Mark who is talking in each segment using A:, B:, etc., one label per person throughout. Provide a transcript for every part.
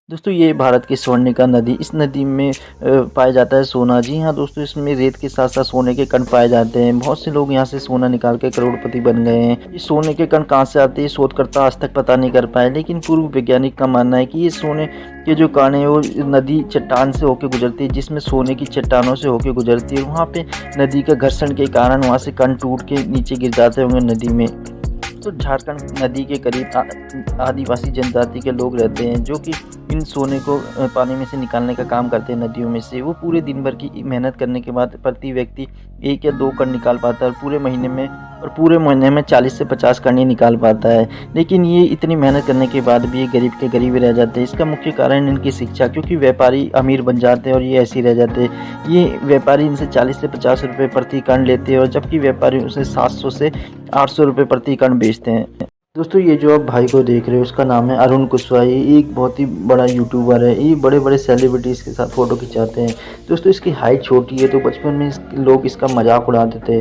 A: दोस्तों ये भारत की स्वर्णिका नदी, इस नदी में पाया जाता है सोना। जी हाँ दोस्तों, इसमें रेत के साथ साथ सोने के कण पाए जाते हैं। बहुत से लोग यहाँ से सोना निकाल के करोड़पति बन गए हैं। ये सोने के कण कहाँ से आते हैं, शोधकर्ता आज तक पता नहीं कर पाए, लेकिन पूर्व वैज्ञानिक का मानना है कि ये सोने के जो कण है वो नदी चट्टान से होकर गुजरती है, जिसमें सोने की चट्टानों से होकर गुजरती है। वहाँ पे नदी का घर्षण के कारण वहाँ से कण टूट के नीचे गिर जाते होंगे नदी में। तो झारखंड नदी के करीब आदिवासी जनजाति के लोग रहते हैं, जो कि इन सोने को पानी में से निकालने का काम करते हैं नदियों में से। वो पूरे दिन भर की मेहनत करने के बाद प्रति व्यक्ति 1 या 2 कण निकाल पाता है, और पूरे महीने में 40 से 50 कण ही निकाल पाता है। लेकिन ये इतनी मेहनत करने के बाद भी ये गरीब के गरीब ही रह जाते हैं। इसका मुख्य कारण इनकी शिक्षा, क्योंकि व्यापारी अमीर बन जाते हैं और ये ऐसे ही रह जाते हैं। ये व्यापारी इनसे 40 से 50 रुपये प्रति कण लेते हैं, और जबकि व्यापारी उसे 700 से 800 रुपये प्रति कण बेचते हैं। दोस्तों ये जो आप भाई को देख रहे हो, उसका नाम है अरुण कुशवाहा। ये एक बहुत ही बड़ा यूट्यूबर है। ये बड़े बड़े सेलिब्रिटीज़ के साथ फ़ोटो खिंचाते हैं। दोस्तों इसकी हाइट छोटी है, तो बचपन में लोग इसका मजाक उड़ाते थे,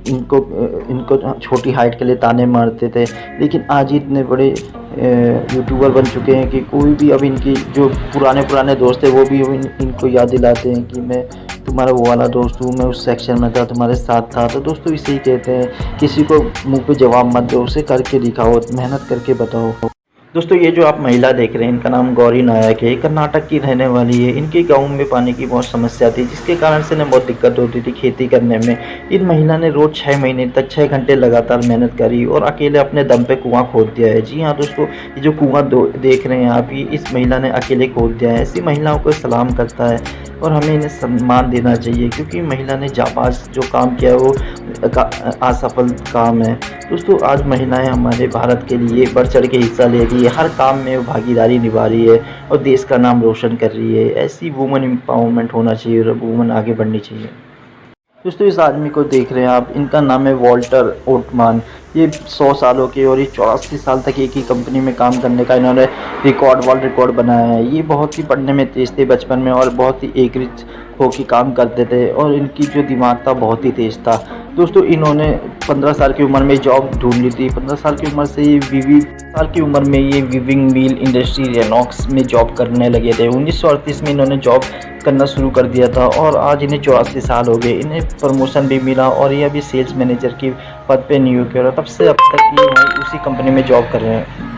A: इनको छोटी हाइट के लिए ताने मारते थे। लेकिन आज ये इतने बड़े यूट्यूबर बन चुके हैं कि कोई भी अब इनकी जो पुराने दोस्त है वो भी इनको याद दिलाते हैं कि मैं तुम्हारा वो वाला दोस्त हूँ, मैं उस सेक्शन में था, तुम्हारे साथ था। तो दोस्तों इसे ही कहते हैं, किसी को मुंह पे जवाब मत दो, उसे करके दिखाओ, मेहनत करके बताओ। दोस्तों ये जो आप महिला देख रहे हैं, इनका नाम गौरी नायक है। कर्नाटक की रहने वाली है। इनके गांव में पानी की बहुत समस्या थी, जिसके कारण से इन्हें बहुत दिक्कत होती थी खेती करने में। इन महिला ने रोज़ 6 महीने तक 6 घंटे लगातार मेहनत करी और अकेले अपने दम पे कुआं खोद दिया है। जी हाँ दोस्तों, ये जो कुआं देख रहे हैं आप, ये इस महिला ने अकेले खोद दिया है। ऐसी महिलाओं को सलाम करता है और हमें इन्हें सम्मान देना चाहिए, क्योंकि महिला ने जाबाज जो काम किया है वो असफल काम है। दोस्तों आज महिलाएं हमारे भारत के लिए बढ़ चढ़ के हिस्सा ले रही है, हर काम में वो भागीदारी निभा रही है और देश का नाम रोशन कर रही है। ऐसी वुमेन एम्पावरमेंट होना चाहिए और वुमेन आगे बढ़नी चाहिए। दोस्तों इस आदमी को देख रहे हैं आप, इनका नाम है वॉल्टर ओटमान। ये 100 सालों के और ये 84 साल तक एक ही कंपनी में काम करने का इन्होंने वर्ल्ड रिकॉर्ड बनाया है। ये बहुत ही पढ़ने में तेज़ थे बचपन में, और बहुत ही एकरिच होकर काम करते थे, और इनकी जो दिमाग था बहुत ही तेज़ था। दोस्तों इन्होंने 15 साल की उम्र में जॉब ढूंढ ली थी। 15 साल की उम्र से ये वीविंग मिल इंडस्ट्री रेनॉक्स में जॉब करने लगे थे। 1938 में इन्होंने जॉब करना शुरू कर दिया था, और आज इन्हें 84 साल हो गए। इन्हें प्रमोशन भी मिला और ये अभी सेल्स मैनेजर की पद पे नियुक्त है। तब से अब तक ये उसी कंपनी में जॉब कर रहे हैं।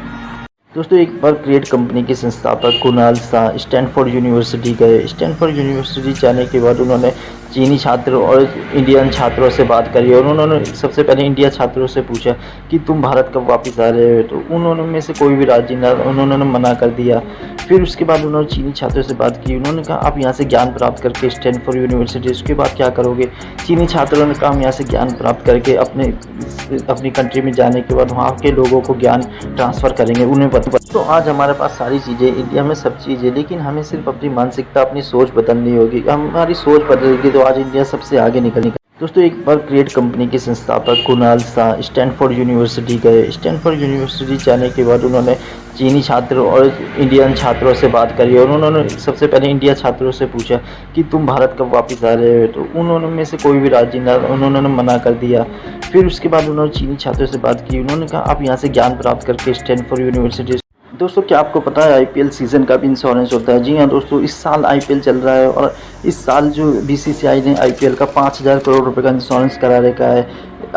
A: दोस्तों एक बार क्रिएट कंपनी के संस्थापक कुणाल शाह स्टैनफोर्ड यूनिवर्सिटी गए। स्टैनफोर्ड यूनिवर्सिटी जाने के बाद उन्होंने चीनी छात्रों और इंडियन छात्रों से बात करी, और उन्होंने सबसे पहले इंडिया छात्रों से पूछा कि तुम भारत कब वापस आ रहे हो। तो उन्होंने में से कोई भी राजी ना, उन्होंने मना कर दिया। फिर उसके बाद उन्होंने चीनी छात्रों से बात की। उन्होंने कहा आप यहाँ से ज्ञान प्राप्त करके स्टैनफोर्ड यूनिवर्सिटी, उसके बाद क्या करोगे। चीनी छात्रों ने कहा हम यहाँ से ज्ञान प्राप्त करके अपनी कंट्री में जाने के बाद वहाँ के लोगों को ज्ञान ट्रांसफ़र करेंगे, उन्हें पता। तो आज हमारे पास सारी चीज़ें, इंडिया में सब चीज़ें, लेकिन हमें सिर्फ अपनी मानसिकता, अपनी सोच बदलनी होगी। हमारी सोच बदलेगी तो आज इंडिया सबसे आगे निकलेगा। दोस्तों एक बार क्रिएट कंपनी के संस्थापक कुणाल शाह स्टैनफोर्ड यूनिवर्सिटी गए। स्टैनफोर्ड यूनिवर्सिटी जाने के बाद उन्होंने चीनी छात्रों और इंडियन छात्रों से बात करी, और उन्होंने सबसे पहले इंडिया छात्रों से पूछा कि तुम भारत कब वापस आ रहे हो। तो उन्होंने में से कोई भी राजी ना, उन्होंने मना कर दिया। फिर उसके बाद उन्होंने चीनी छात्रों से बात की। उन्होंने कहा आप यहाँ से ज्ञान प्राप्त करके स्टैनफोर्ड यूनिवर्सिटी। दोस्तों क्या आपको पता है आईपीएल सीज़न का भी इंश्योरेंस होता है। जी हाँ दोस्तों, इस साल आईपीएल चल रहा है, और इस साल जो बीसीसीआई ने आईपीएल का 5000 करोड़ रुपए का इंश्योरेंस करा रखा है।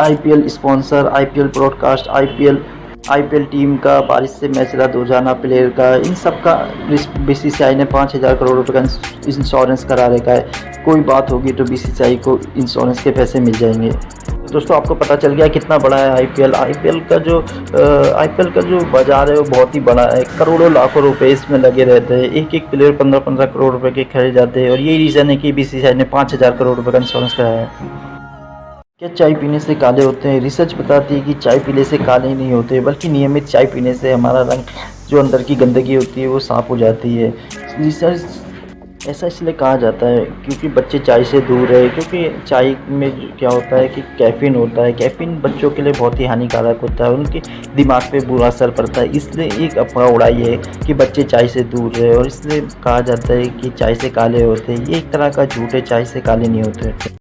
A: IPL sponsor, IPL broadcast, IPL team का, बारिश से मैच रद्द हो जाना प्लेयर का, इन सब का बीसीसीआई ने 5000 करोड़ रुपए का इंश्योरेंस करा रखा है। कोई बात होगी तो बीसीसीआई को इंश्योरेंस के पैसे मिल जाएंगे। दोस्तों आपको पता चल गया कितना बड़ा है आईपीएल का जो बाजार है वो बहुत ही बड़ा है। करोड़ों लाखों रुपए इसमें लगे रहते हैं। एक प्लेयर 15-15 करोड़ रुपए के खरीदे जाते हैं, और यही रीज़न है कि बीसीसीआई ने 5000 करोड़ रुपए का इंश्योरेंस कराया है। क्या चाय पीने से काले होते हैं? रिसर्च बताती है कि चाय पीने से काले नहीं होते, बल्कि नियमित चाय पीने से हमारा रंग, जो अंदर की गंदगी होती है, वो साफ़ हो जाती है। रिसर्च ऐसा इसलिए कहा जाता है क्योंकि बच्चे चाय से दूर है, क्योंकि चाय में क्या होता है कि कैफ़ीन होता है। कैफ़ीन बच्चों के लिए बहुत ही हानिकारक होता है, उनके दिमाग पे बुरा असर पड़ता है। इसलिए एक अफवाह उड़ाई है कि बच्चे चाय से दूर है, और इसलिए कहा जाता है कि चाय से काले होते हैं। ये एक तरह का झूठ है, चाय से काले नहीं होते।